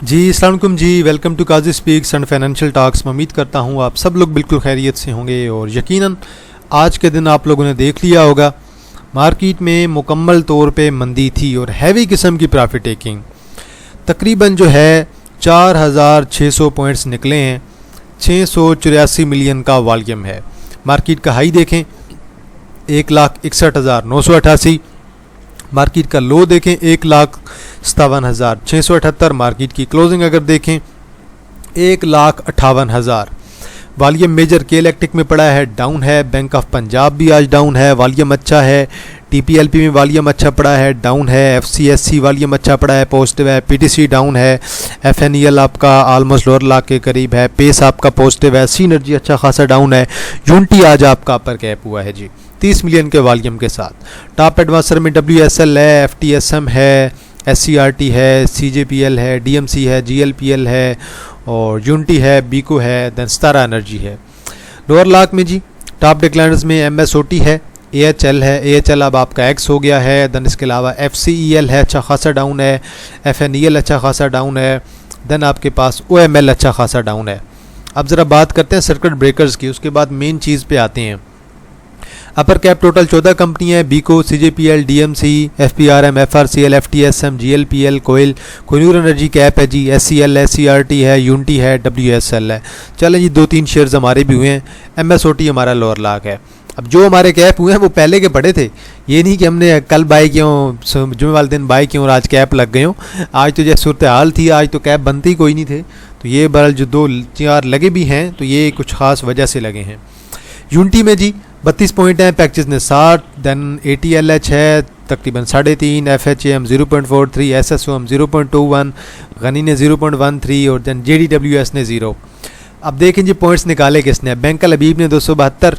जी अस्सलाम वालेकुम जी। Welcome to Kazi speaks and financial talks. मैं उम्मीद करता हूँ आप सब लोग बिल्कुल खैरियत से होंगे और यकीनन आज के दिन आप लोगों ने देख लिया होगा मार्केट में मुकम्मल तौर पे मंदी थी और हैवी किस्म की प्रॉफिट टेकिंग। तकरीबन जो है 4600 पॉइंट्स निकले हैं। 684 मिलियन का वॉल्यूम है। मार्केट का हाई देखें 1,61,988। मार्केट का लो देखें 1,57,678। मार्केट की क्लोजिंग अगर देखें 1,58,000। वॉल्यूम मेजर के इलेक्ट्रिक में पड़ा है, डाउन है। बैंक ऑफ पंजाब भी आज डाउन है, वॉल्यूम अच्छा है। टीपीएलपी में वॉल्यूम अच्छा पड़ा है, डाउन है। एफसीएससी वॉल्यूम अच्छा पड़ा है, पॉजिटिव है। पीटीसी डाउन है। एफएनईएल आपका ऑलमोस्ट लोअर लाख के करीब है। पेस आपका पॉजिटिव है। सीनर्जी अच्छा खासा डाउन है। यूनिटी आज आपका अपर कैप हुआ है जी 30 मिलियन के वॉल्यूम के साथ। टॉप एडवांसर में WSL है, FTSM है, SCRT है, CJPL है, DMC है, GLPL है और यूनिटी है, बीको है, देन स्टारा एनर्जी है। लोअर लाख में जी टॉप डिक्लाइनर्स में MSOT है, AHL है। AHL अब आपका X हो गया है। देन इसके अलावा FCEL है, अच्छा खासा डाउन है। FNEL अच्छा खासा डाउन है। देन आपके पास OML अच्छा खासा डाउन है। अब ज़रा बात करते हैं सर्किट ब्रेकर्स की, उसके बाद मेन चीज़ पे आते हैं। अपर कैप टोटल 14 कंपनी है। बीको, CJPL, DMC, FPRM, FRCL, FTSM, GLPL, कोयल, कोहिनूर एनर्जी कैप है जी। SCL है, CRT है, यूनिटी है, WSL है। चलें जी 2-3 शेयर्स हमारे भी हुए हैं। MSOT हमारा लोअर लाख है। अब जो हमारे कैप हुए हैं वो पहले के पड़े थे, ये नहीं कि हमने कल बाई किए हों, जुमे वाले दिन बाई किए और आज कैप लग गए हों। आज तो जैसे सूरत हाल थी, आज तो कैप बनते ही कोई नहीं थे। तो ये बहरहाल जो 2-4 लगे भी हैं तो ये कुछ ख़ास वजह से लगे हैं। यूनिटी में जी 32 पॉइंट हैं, पैक्चेस ने 60। देन ATLH है तकरीबन 3.5, FHAM 0.43, SSOM 0.21, गनी ने 0.13 और देन JDWS ने 0। अब देखें जी पॉइंट्स निकाले किसने। बैंक लबीब ने 272,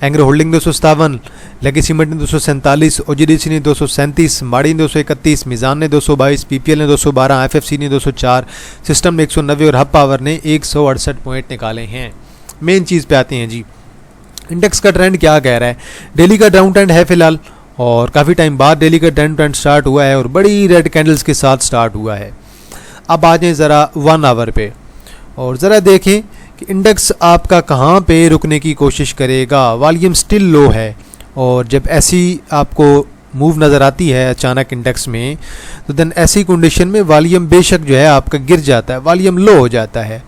एंग्रो होल्डिंग 257, लेगी सीमेंट ने 247, OGDC ने 237, माड़ी ने 231, मिज़ान ने 222, PPL ने 212, FFC ने 204, सिस्टम ने 190 और हब पावर ने 168 पॉइंट निकाले हैं। मेन चीज़ पे आते हैं जी, इंडेक्स का ट्रेंड क्या कह रहा है। डेली का डाउन ट्रेंड है फिलहाल और काफ़ी टाइम बाद डेली का डाउन ट्रेंड स्टार्ट हुआ है और बड़ी रेड कैंडल्स के साथ स्टार्ट हुआ है। अब आ जाएं ज़रा 1 आवर पे और ज़रा देखें कि इंडेक्स आपका कहाँ पे रुकने की कोशिश करेगा। वॉल्यूम स्टिल लो है और जब ऐसी आपको मूव नज़र आती है अचानक इंडेक्स में तो देन ऐसी कंडीशन में वॉल्यूम बेशक जो है आपका गिर जाता है, वॉल्यूम लो हो जाता है।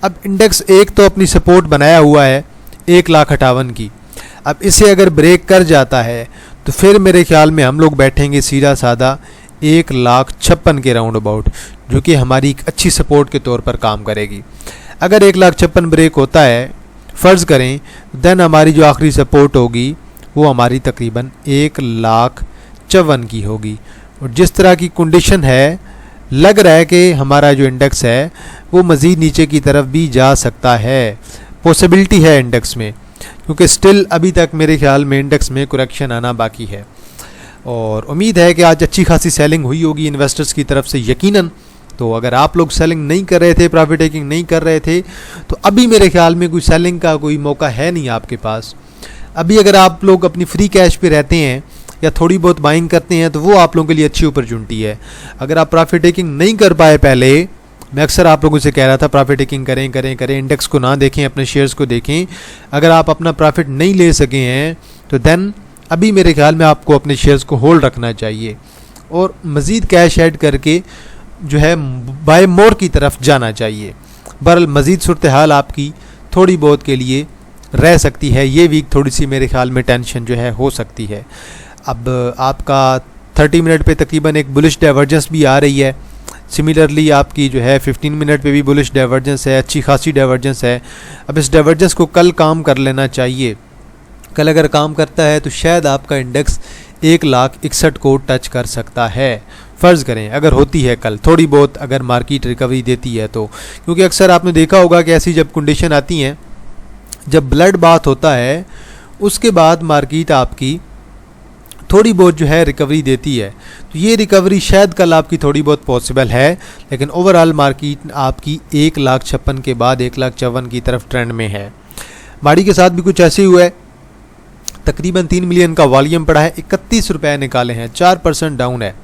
अब इंडेक्स एक तो अपनी सपोर्ट बनाया हुआ है 1,58,000 की। अब इसे अगर ब्रेक कर जाता है तो फिर मेरे ख्याल में हम लोग बैठेंगे सीधा साधा 1,56,000 के राउंड अबाउट, जो कि हमारी एक अच्छी सपोर्ट के तौर पर काम करेगी। अगर 1,56,000 ब्रेक होता है फ़र्ज़ करें, देन हमारी जो आखिरी सपोर्ट होगी वो हमारी तकरीबन 1,54,000 की होगी। और जिस तरह की कंडीशन है लग रहा है कि हमारा जो इंडेक्स है वो मज़ीद नीचे की तरफ भी जा सकता है। पॉसिबिलिटी है इंडेक्स में, क्योंकि स्टिल अभी तक मेरे ख्याल में इंडेक्स में करेक्शन आना बाकी है और उम्मीद है कि आज अच्छी खासी सेलिंग हुई होगी इन्वेस्टर्स की तरफ से यकीनन। तो अगर आप लोग सेलिंग नहीं कर रहे थे, प्रॉफिट टेकिंग नहीं कर रहे थे, तो अभी मेरे ख्याल में कोई सेलिंग का कोई मौका है नहीं आपके पास। अभी अगर आप लोग अपनी फ्री कैश पे रहते हैं या थोड़ी बहुत बाइंग करते हैं तो वो आप लोगों के लिए अच्छी अपॉर्चुनिटी है। अगर आप प्रॉफिट टेकिंग नहीं कर पाए पहले, मैं अक्सर आप लोगों से कह रहा था प्रॉफिट टेकिंग करें करें करें, इंडेक्स को ना देखें, अपने शेयर्स को देखें। अगर आप अपना प्रॉफिट नहीं ले सके हैं तो देन अभी मेरे ख्याल में आपको अपने शेयर्स को होल्ड रखना चाहिए और मज़ीद कैश ऐड करके जो है बाय मोर की तरफ जाना चाहिए। बहरहाल मज़ीद सूरत हाल आपकी थोड़ी बहुत के लिए रह सकती है। ये वीक थोड़ी सी मेरे ख्याल में टेंशन जो है हो सकती है। अब आपका 30 मिनट पे तकरीबन एक बुलिश डाइवर्जेंस भी आ रही है। सिमिलरली आपकी जो है 15 मिनट पे भी बुलिश डाइवर्जेंस है, अच्छी खासी डाइवर्जेंस है। अब इस डाइवर्जेंस को कल काम कर लेना चाहिए। कल अगर काम करता है तो शायद आपका इंडेक्स 1,61,000 को टच कर सकता है। फ़र्ज़ करें अगर होती है कल थोड़ी बहुत, अगर मार्केट रिकवरी देती है तो, क्योंकि अक्सर आपने देखा होगा कि ऐसी जब कंडीशन आती हैं, जब ब्लड बाथ होता है उसके बाद मार्केट आपकी थोड़ी बहुत जो है रिकवरी देती है। तो ये रिकवरी शायद कल आपकी थोड़ी बहुत पॉसिबल है, लेकिन ओवरऑल मार्केट आपकी 1,56,000 के बाद 1,54,000 की तरफ ट्रेंड में है। माड़ी के साथ भी कुछ ऐसे हुआ है, तकरीबन 3 मिलियन का वॉल्यूम पड़ा है, 31 रुपये निकाले हैं, 4% डाउन है।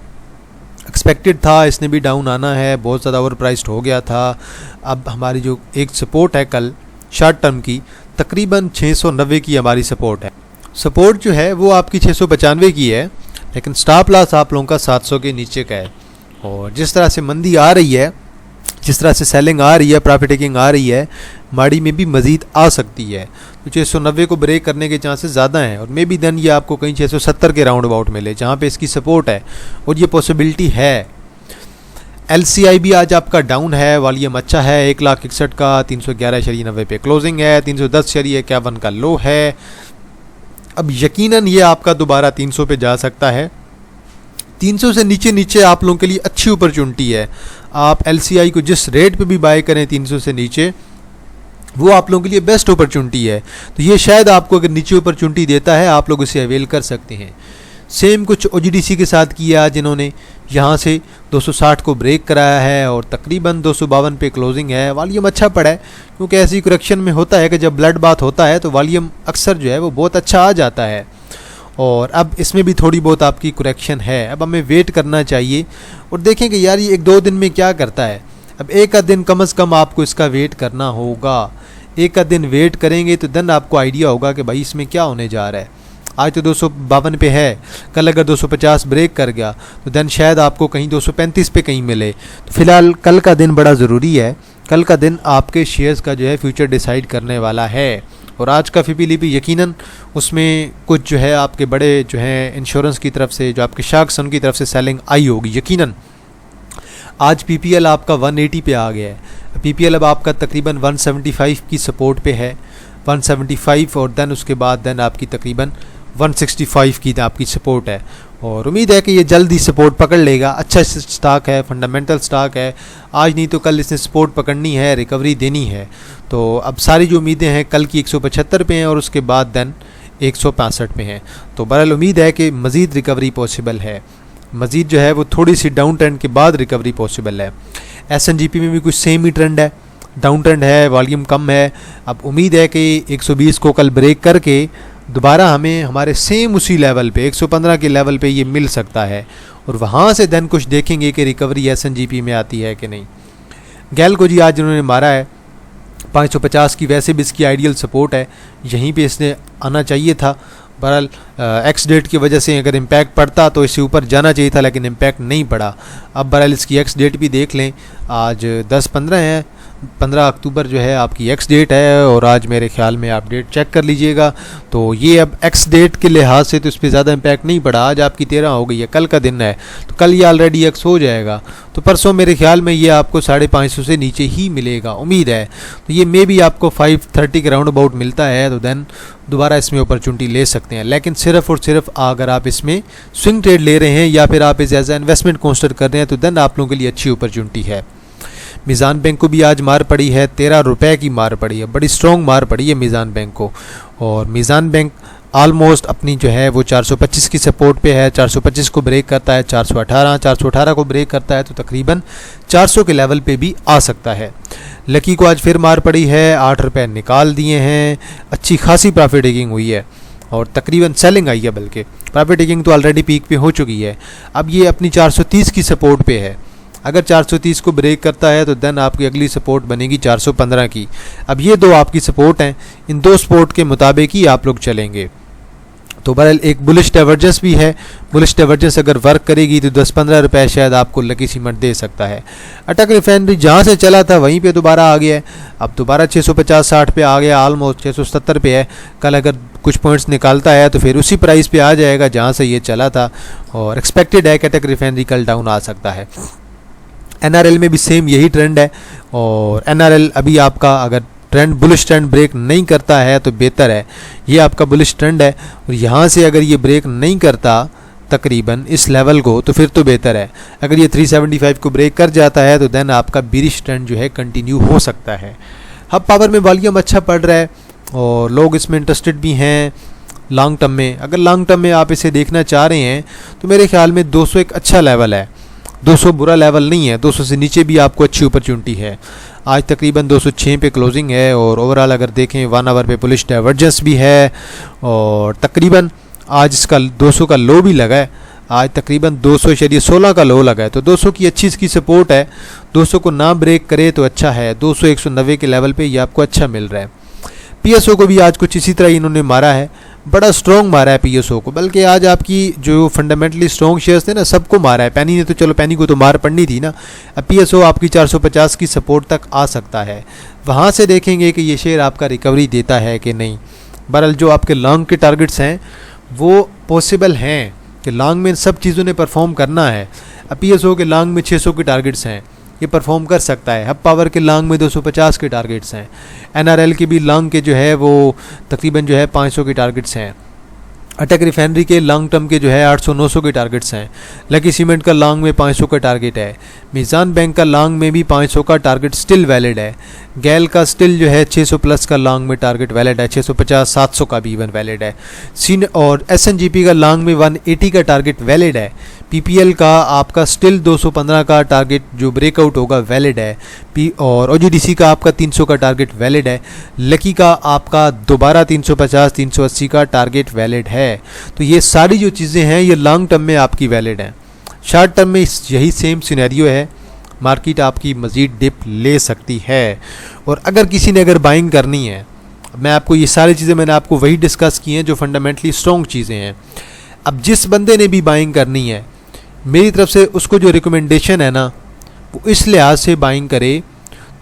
एक्सपेक्टेड था इसने भी डाउन आना है, बहुत ज़्यादा ओवर प्राइस्ड हो गया था। अब हमारी जो एक सपोर्ट है कल शॉर्ट टर्म की, तकरीबन 690 की हमारी सपोर्ट है। सपोर्ट जो है वो आपकी 695 की है, लेकिन स्टॉप लॉस आप लोगों का 700 के नीचे का है। और जिस तरह से मंदी आ रही है, जिस तरह से सेलिंग आ रही है, प्रॉफिट टेकिंग आ रही है, माड़ी में भी मज़ीद आ सकती है। तो 690 को ब्रेक करने के चांसेस ज़्यादा हैं, और मे बी देन ये आपको कहीं 670 के राउंड अबाउट मिले जहाँ पे इसकी सपोर्ट है, और ये पॉसिबिलिटी है। LCI भी आज आपका डाउन है, वॉल्यूम अच्छा है, 1,61,000 का 311.90 पे क्लोजिंग है, 310.51 का लो है। अब यकीनन ये आपका दोबारा 300 पे जा सकता है। 300 से नीचे नीचे आप लोगों के लिए अच्छी अपॉर्चुनिटी है। आप LCI को जिस रेट पे भी बाय करें 300 से नीचे, वो आप लोगों के लिए बेस्ट अपॉर्चुनिटी है। तो ये शायद आपको अगर नीचे अपॉर्चुनिटी देता है, आप लोग इसे अवेल कर सकते हैं। सेम कुछ OGDC के साथ किया, जिन्होंने यहाँ से 260 को ब्रेक कराया है और तकरीबन 252 पे क्लोजिंग है। वॉल्यूम अच्छा पड़ा है, क्योंकि ऐसी करेक्शन में होता है कि जब ब्लड बाथ होता है तो वॉल्यूम अक्सर जो है वो बहुत अच्छा आ जाता है। और अब इसमें भी थोड़ी बहुत आपकी करेक्शन है। अब हमें वेट करना चाहिए और देखें कि यार ये 1-2 दिन में क्या करता है। अब एक आध दिन कम से कम आपको इसका वेट करना होगा। एक आध दिन वेट करेंगे तो देन आपको आइडिया होगा कि भाई इसमें क्या होने जा रहा है। आज तो 252 पे है, कल अगर 250 ब्रेक कर गया तो देन शायद आपको कहीं 235 पे कहीं मिले। तो फिलहाल कल का दिन बड़ा ज़रूरी है। कल का दिन आपके शेयर्स का जो है फ्यूचर डिसाइड करने वाला है। और आज का FIPLIP यकीनन उसमें कुछ जो है आपके बड़े जो है इंश्योरेंस की तरफ से, जो आपके शार्क्स उनकी तरफ से सेलिंग आई होगी यकीनन। आज PPL आपका 180 पे आ गया है। PPL अब आपका तकरीबन 175 की सपोर्ट पे है, 175, और देन उसके बाद देन आपकी तकरीबन 165 की आपकी सपोर्ट है। और उम्मीद है कि ये जल्दी सपोर्ट पकड़ लेगा। अच्छा स्टॉक है, फंडामेंटल स्टॉक है। आज नहीं तो कल इसने सपोर्ट पकड़नी है, रिकवरी देनी है। तो अब सारी जो उम्मीदें हैं कल की 175 पे हैं और उसके बाद देन 165 पे हैं। तो बहरहाल उम्मीद है कि मज़ीद रिकवरी पॉसिबल है। मज़ीद जो है वो थोड़ी सी डाउन ट्रेंड के बाद रिकवरी पॉसिबल है। SNGP में भी कुछ सेम ही ट्रेंड है, डाउन ट्रेंड है, वॉल्यूम कम है। अब उम्मीद है कि 120 को कल ब्रेक करके दोबारा हमें हमारे सेम उसी लेवल पे 115 के लेवल पे ये मिल सकता है, और वहाँ से देन कुछ देखेंगे कि रिकवरी SNGP में आती है कि नहीं। गैल को जी आज इन्होंने मारा है 550 की, वैसे भी इसकी आइडियल सपोर्ट है, यहीं पे इसने आना चाहिए था। बहरहाल एक्स डेट की वजह से अगर इम्पैक्ट पड़ता तो इससे ऊपर जाना चाहिए था, लेकिन इम्पैक्ट नहीं पड़ा। अब बहरहाल इसकी एक्स डेट भी देख लें, आज 10-15 है, 15 अक्टूबर जो है आपकी एक्स डेट है, और आज मेरे ख्याल में आप डेट चेक कर लीजिएगा। तो ये अब एक्स डेट के लिहाज से तो इस पर ज़्यादा इम्पैक्ट नहीं पड़ा। आज आपकी 13 हो गई है, कल का दिन है, तो कल ये ऑलरेडी एक्स हो जाएगा। तो परसों मेरे ख्याल में ये आपको 550 से नीचे ही मिलेगा, उम्मीद है। तो ये मे भी आपको 530 के राउंड अबाउट मिलता है, तो देन दोबारा इसमें अपॉर्चुनिटी ले सकते हैं। लेकिन सिर्फ और सिर्फ अगर आप इसमें स्विंग ट्रेड ले रहे हैं या फिर आप इसे एज ए इन्वेस्टमेंट कंसिडर कर रहे हैं, तो देन आप लोगों के लिए अच्छी अपॉर्चुनिटी है। मीज़ान बैंक को भी आज मार पड़ी है, 13 रुपए की मार पड़ी है, बड़ी स्ट्रॉन्ग मार पड़ी है मीज़ान बैंक को। और मीज़ान बैंक ऑलमोस्ट अपनी जो है वो 425 की सपोर्ट पे है। 425 को ब्रेक करता है 418 को ब्रेक करता है तो तकरीबन 400 के लेवल पे भी आ सकता है। लकी को आज फिर मार पड़ी है, 8 रुपए निकाल दिए हैं, अच्छी खासी प्रॉफिट टेकिंग हुई है और तकरीबन सेलिंग आई है, बल्कि प्रॉफिट टेकिंग तो ऑलरेडी पीक पे हो चुकी है। अब ये अपनी 430 की सपोर्ट पे है, अगर 430 को ब्रेक करता है तो देन आपकी अगली सपोर्ट बनेगी 415 की। अब ये दो आपकी सपोर्ट हैं, इन दो सपोर्ट के मुताबिक ही आप लोग चलेंगे। तो बहरहाल एक बुलिश डाइवर्जेंस भी है, बुलिश डाइवर्जेंस अगर वर्क करेगी तो 10-15 रुपए शायद आपको लकी सीमेंट दे सकता है। अटक रिफाइनरी जहाँ से चला था वहीं पे दोबारा आ गया है, अब दोबारा 650-60 पे आ गया, ऑलमोस्ट 670 पे है। कल अगर कुछ पॉइंट्स निकालता है तो फिर उसी प्राइस पे आ जाएगा जहाँ से ये चला था, और एक्सपेक्टेड है कि अटक रिफाइनरी कल डाउन आ सकता है। NRL में भी सेम यही ट्रेंड है, और NRL अभी आपका अगर ट्रेंड बुलिश ट्रेंड ब्रेक नहीं करता है तो बेहतर है। ये आपका बुलिश ट्रेंड है और यहाँ से अगर ये ब्रेक नहीं करता तकरीबन इस लेवल को तो फिर तो बेहतर है। अगर ये 375 को ब्रेक कर जाता है तो देन आपका बिरिश ट्रेंड जो है कंटिन्यू हो सकता है। हब पावर में वॉल्यूम अच्छा पड़ रहा है और लोग इसमें इंटरेस्टेड भी हैं लॉन्ग टर्म में। अगर लॉन्ग टर्म में आप इसे देखना चाह रहे हैं तो मेरे ख्याल में 200 एक अच्छा लेवल है, 200 बुरा लेवल नहीं है, 200 से नीचे भी आपको अच्छी अपॉर्चुनिटी है। आज तकरीबन 206 पे क्लोजिंग है और ओवरऑल अगर देखें 1 आवर पे बुलिश डाइवर्जेंस भी है और तकरीबन आज इसका 200 का लो भी लगा है। आज तकरीबन 200.16 का लो लगा है, तो 200 की अच्छी इसकी सपोर्ट है। 200 को ना ब्रेक करे तो अच्छा है। 200 190 के लेवल पे ये आपको अच्छा मिल रहा है। पीएसओ को भी आज कुछ इसी तरह इन्होंने मारा है, बड़ा स्ट्रॉन्ग मारा है पीएसओ को, बल्कि आज आपकी जो फंडामेंटली स्ट्रॉन्ग शेयर्स थे ना सबको मारा है। पैनी ने तो चलो पैनी को तो मार पड़नी थी ना। अब पीएसओ आपकी 450 की सपोर्ट तक आ सकता है, वहाँ से देखेंगे कि ये शेयर आपका रिकवरी देता है कि नहीं। बहरहाल जो आपके लॉन्ग के टारगेट्स हैं वो पॉसिबल हैं कि लॉन्ग में सब चीज़ों ने परफॉर्म करना है। अब पीएसओ के लॉन्ग में 600 के टारगेट्स हैं, ये परफॉर्म कर सकता है। हब पावर के लॉन्ग में 250 के टारगेट्स हैं। एनआरएल के भी लॉन्ग के जो है वो तकरीबन जो है 500 के टारगेट्स हैं। अटक रिफाइनरी के लॉन्ग टर्म के जो है 800-900 के टारगेट्स हैं। लकी सीमेंट का लॉन्ग में 500 का टारगेट है। मीज़ान बैंक का लॉन्ग में भी 500 का टारगेट स्टिल वैलिड है। गैल का स्टिल जो है 600 प्लस का लॉन्ग में टारगेट वैलिड है। 650-700 का भी इवन वैलिड है। और एसएनजीपी का लॉन्ग में 180 का टारगेट वैलिड है। पीपीएल का आपका स्टिल 215 का टारगेट जो ब्रेकआउट होगा वैलिड है। और ओजीडीसी का आपका 300 का टारगेट वैलिड है। लकी का आपका दोबारा 350-380 का टारगेट वैलिड है। तो ये सारी जो चीज़ें हैं ये लॉन्ग टर्म में आपकी वैलिड हैं। शॉर्ट टर्म में यही सेम सिनेरियो है, मार्केट आपकी मज़ीद डिप ले सकती है। और अगर किसी ने अगर बाइंग करनी है, मैं आपको ये सारी चीज़ें मैंने आपको वही डिस्कस की हैं जो फंडामेंटली स्ट्रॉन्ग चीज़ें हैं। अब जिस बंदे ने भी बाइंग करनी है, मेरी तरफ से उसको जो रिकमेंडेशन है ना वो इस लिहाज से बाइंग करे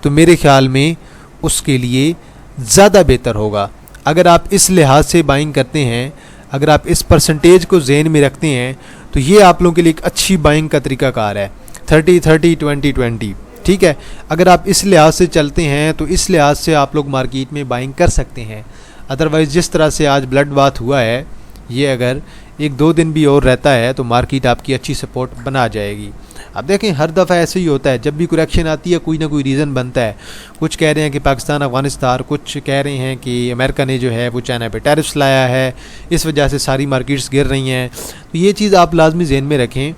तो मेरे ख्याल में उसके लिए ज़्यादा बेहतर होगा। अगर आप इस लिहाज से बाइंग करते हैं, अगर आप इस परसेंटेज को ज़हन में रखते हैं तो ये आप लोगों के लिए एक अच्छी बाइंग का तरीक़ाकार है। 30-30-20-20, ठीक है। अगर आप इस लिहाज से चलते हैं तो इस लिहाज से आप लोग मार्केट में बाइंग कर सकते हैं। अदरवाइज़ जिस तरह से आज ब्लड बाथ हुआ है, ये अगर 1-2 दिन भी और रहता है तो मार्केट आपकी अच्छी सपोर्ट बना जाएगी। अब देखें हर दफ़ा ऐसे ही होता है, जब भी करेक्शन आती है कोई ना कोई रीज़न बनता है। कुछ कह रहे हैं कि पाकिस्तान अफगानिस्तान, कुछ कह रहे हैं कि अमेरिका ने जो है वो चाइना पे टैरिफ्स लाया है, इस वजह से सारी मार्केट्स गिर रही हैं। तो ये चीज़ आप लाजमी ज़हन में रखें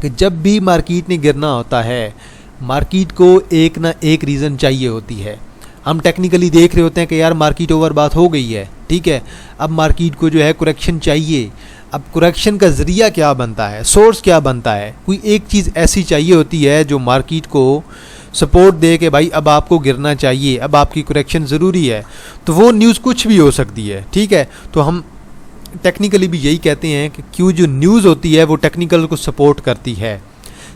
कि जब भी मार्केट ने गिरना होता है, मार्केट को एक ना एक रीज़न चाहिए होती है। हम टेक्निकली देख रहे होते हैं कि यार मार्केट ओवर बात हो गई है, ठीक है, अब मार्केट को जो है करेक्शन चाहिए। अब करेक्शन का ज़रिया क्या बनता है, सोर्स क्या बनता है, कोई एक चीज़ ऐसी चाहिए होती है जो मार्केट को सपोर्ट दे कि भाई अब आपको गिरना चाहिए, अब आपकी करेक्शन ज़रूरी है। तो वो न्यूज़ कुछ भी हो सकती है, ठीक है। तो हम टेक्निकली भी यही कहते हैं कि क्यों जो न्यूज़ होती है वो टेक्निकल को सपोर्ट करती है,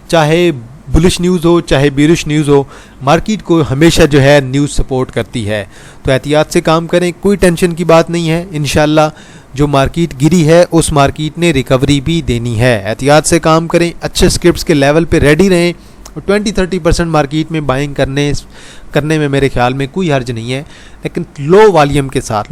चाहे बुलिश न्यूज़ हो चाहे बेरिश न्यूज़ हो, मार्केट को हमेशा जो है न्यूज़ सपोर्ट करती है। तो एहतियात से काम करें, कोई टेंशन की बात नहीं है। इंशाल्लाह जो मार्केट गिरी है उस मार्केट ने रिकवरी भी देनी है। एहतियात से काम करें, अच्छे स्क्रिप्ट्स के लेवल पे रेडी रहें और 20-30% मार्केट में बाइंग करने में मेरे ख्याल में कोई हर्ज नहीं है। लेकिन लो वॉल्यूम के साथ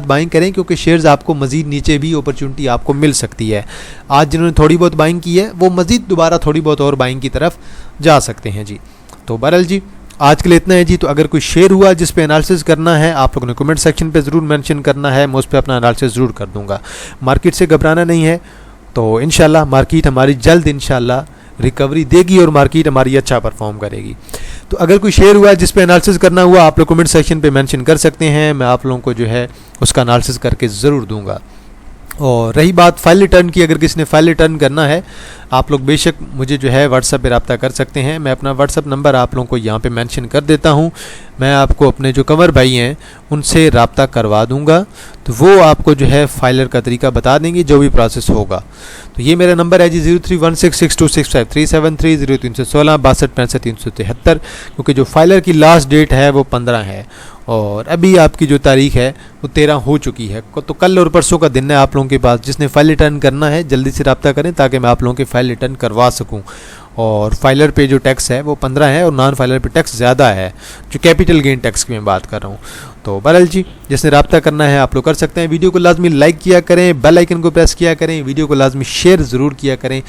बाइंग करें, क्योंकि शेयर्स आपको मज़ीद नीचे भी अपॉर्चुनिटी आपको मिल सकती है। आज जिन्होंने थोड़ी बहुत बाइंग की है वो मज़ीद दोबारा थोड़ी बहुत और बाइंग की तरफ जा सकते हैं जी। तो बहरहाल जी आज के लिए इतना है जी। तो अगर कोई शेयर हुआ जिस पे एनालिसिस करना है आप लोगों ने कमेंट सेक्शन पे ज़रूर मेंशन करना है, मैं उस पर अपना एनालिसिस ज़रूर कर दूंगा। मार्केट से घबराना नहीं है, तो इंशाल्लाह मार्केट हमारी जल्द इंशाल्लाह रिकवरी देगी और मार्केट हमारी अच्छा परफॉर्म करेगी। तो अगर कोई शेयर हुआ जिस पे एनालिसिस करना हुआ आप लोग कमेंट सेक्शन पे मेंशन कर सकते हैं, मैं आप लोगों को जो है उसका एनालिसिस करके ज़रूर दूंगा। और रही बात फाइल रिटर्न की, अगर किसी ने फाइल रिटर्न करना है आप लोग बेशक मुझे जो है व्हाट्सएप पे रब्ता कर सकते हैं। मैं अपना व्हाट्सएप नंबर आप लोगों को यहाँ पे मेंशन कर देता हूँ। मैं आपको अपने जो कंवर भाई हैं उनसे रब्ता करवा दूँगा, तो वो आपको जो है फाइलर का तरीका बता देंगे, जो भी प्रोसेस होगा। तो ये मेरा नंबर है जी 031662653730 0316 6265 क्योंकि जो फाइलर की लास्ट डेट है वो 15 है और अभी आपकी जो तारीख है वो 13 हो चुकी है। तो कल और परसों का दिन है आप लोगों के पास। जिसने फाइल रिटर्न करना है जल्दी से रब्ता करें ताकि मैं आप लोगों के फाइल रिटर्न करवा सकूं। और फाइलर पे जो टैक्स है वो 15 है और नॉन फाइलर पे टैक्स ज़्यादा है, जो कैपिटल गेन टैक्स की मैं बात कर रहा हूँ। तो बहरहाल जी जिसने रब्ता करना है आप लोग कर सकते हैं। वीडियो को लाजमी लाइक किया करें, बेल आइकन को प्रेस किया करें, वीडियो को लाजमी शेयर ज़रूर किया करें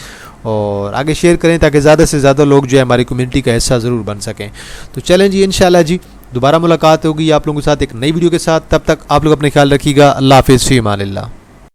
और आगे शेयर करें ताकि ज़्यादा से ज़्यादा लोग जो है हमारी कम्युनिटी का हिस्सा ज़रूर बन सकें। तो चलें जी इंशाल्लाह जी दोबारा मुलाकात होगी आप लोगों के साथ एक नई वीडियो के साथ। तब तक आप लोग अपने ख्याल रखिएगा। अल्लाह हाफिज़, फ़ी अमानिल्लाह।